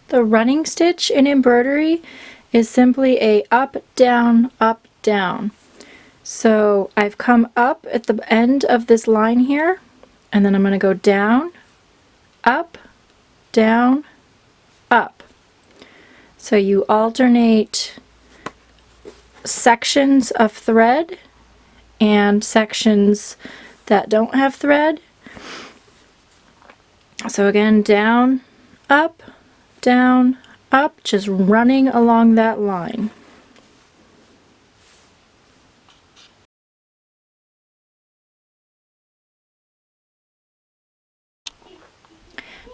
The running stitch in embroidery is simply a up, down, up, down. So I've come up at the end of this line here, and then I'm going to go down, up, down, up. So you alternate sections of thread and sections that don't have thread. So again, down, up, just running along that line.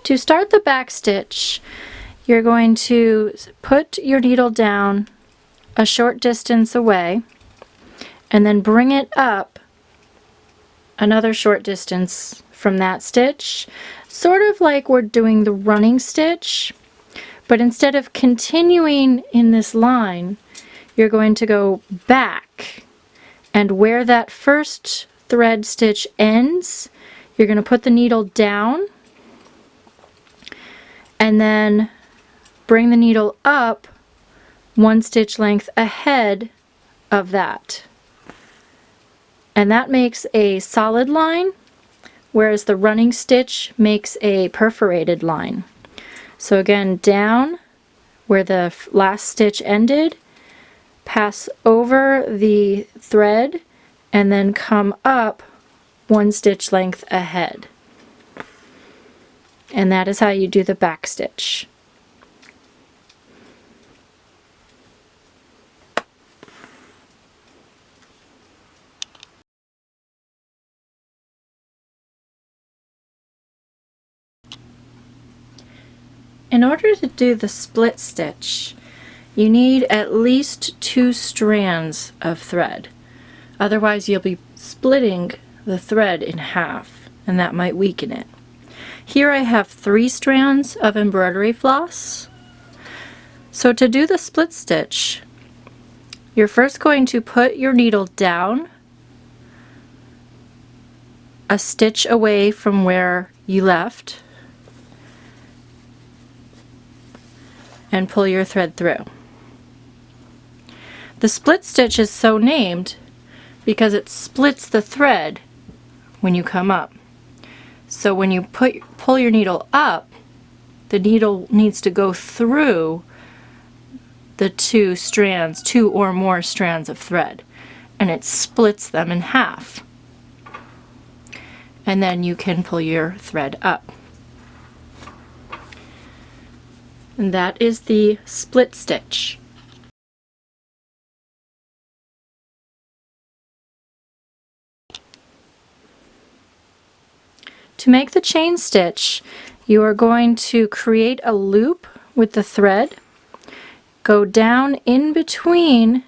To start the back stitch, you're going to put your needle down a short distance away and then bring it up another short distance from that stitch, sort of like we're doing the running stitch, but instead of continuing in this line, you're going to go back, and where that first thread stitch ends, you're going to put the needle down and then bring the needle up one stitch length ahead of that. And that makes a solid line, whereas the running stitch makes a perforated line. So again, down where the last stitch ended, pass over the thread, and then come up one stitch length ahead. And that is how you do the back stitch. In order to do the split stitch, you need at least 2 strands of thread. Otherwise you'll be splitting the thread in half, and that might weaken it. Here I have 3 strands of embroidery floss. So to do the split stitch, you're first going to put your needle down a stitch away from where you left and pull your thread through. The split stitch is so named because it splits the thread when you come up. So when you pull your needle up, the needle needs to go through the 2 strands, 2 or more strands of thread, and it splits them in half. And then you can pull your thread up. And that is the split stitch. To make the chain stitch, you are going to create a loop with the thread, go down in between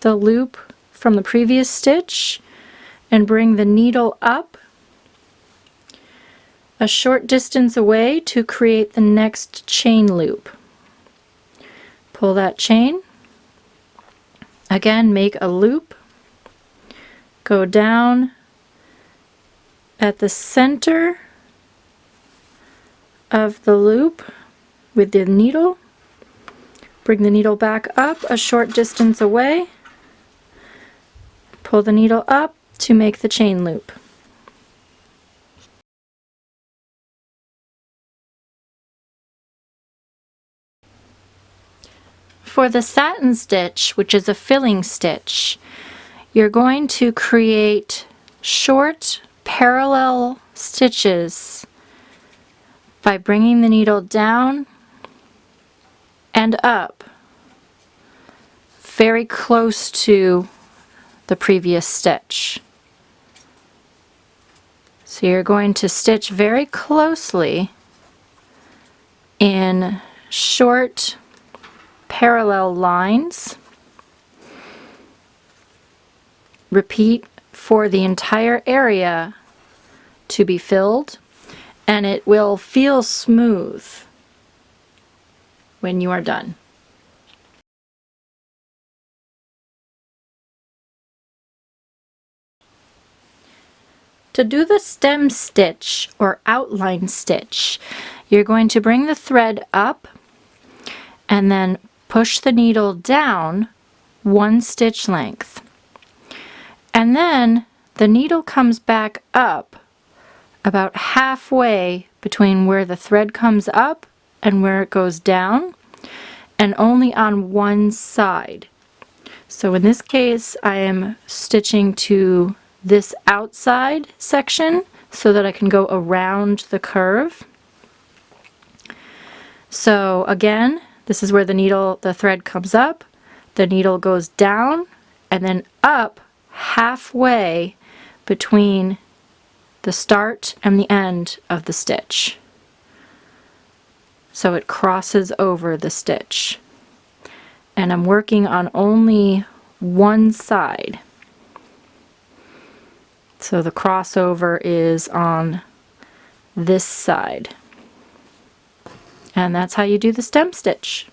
the loop from the previous stitch, and bring the needle up a short distance away to create the next chain loop. Pull that chain, again make a loop, go down at the center of the loop with the needle, bring the needle back up a short distance away, pull the needle up to make the chain loop. For the satin stitch, which is a filling stitch, you're going to create short parallel stitches by bringing the needle down and up very close to the previous stitch. So you're going to stitch very closely in short parallel lines. Repeat for the entire area to be filled, and it will feel smooth when you are done. To do the stem stitch or outline stitch, you're going to bring the thread up and then push the needle down 1 stitch length. And then the needle comes back up about halfway between where the thread comes up and where it goes down, and only on one side. So in this case, I am stitching to this outside section so that I can go around the curve. So again, this is where the thread comes up, the needle goes down, and then up halfway between the start and the end of the stitch. So it crosses over the stitch. And I'm working on only one side. So the crossover is on this side. And that's how you do the stem stitch.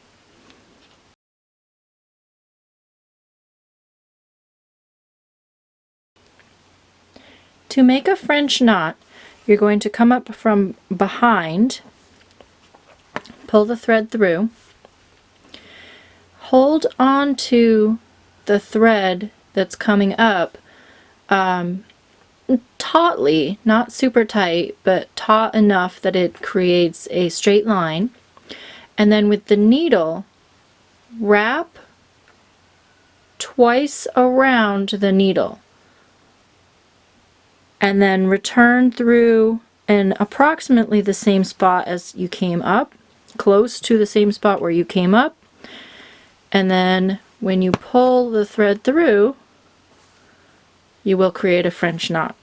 To make a French knot, you're going to come up from behind, pull the thread through, hold on to the thread that's coming up tautly, not super tight, but taut enough that it creates a straight line. And then with the needle, wrap twice around the needle. And then return through in approximately the same spot as you came up, close to the same spot where you came up. And then when you pull the thread through, you will create a French knot.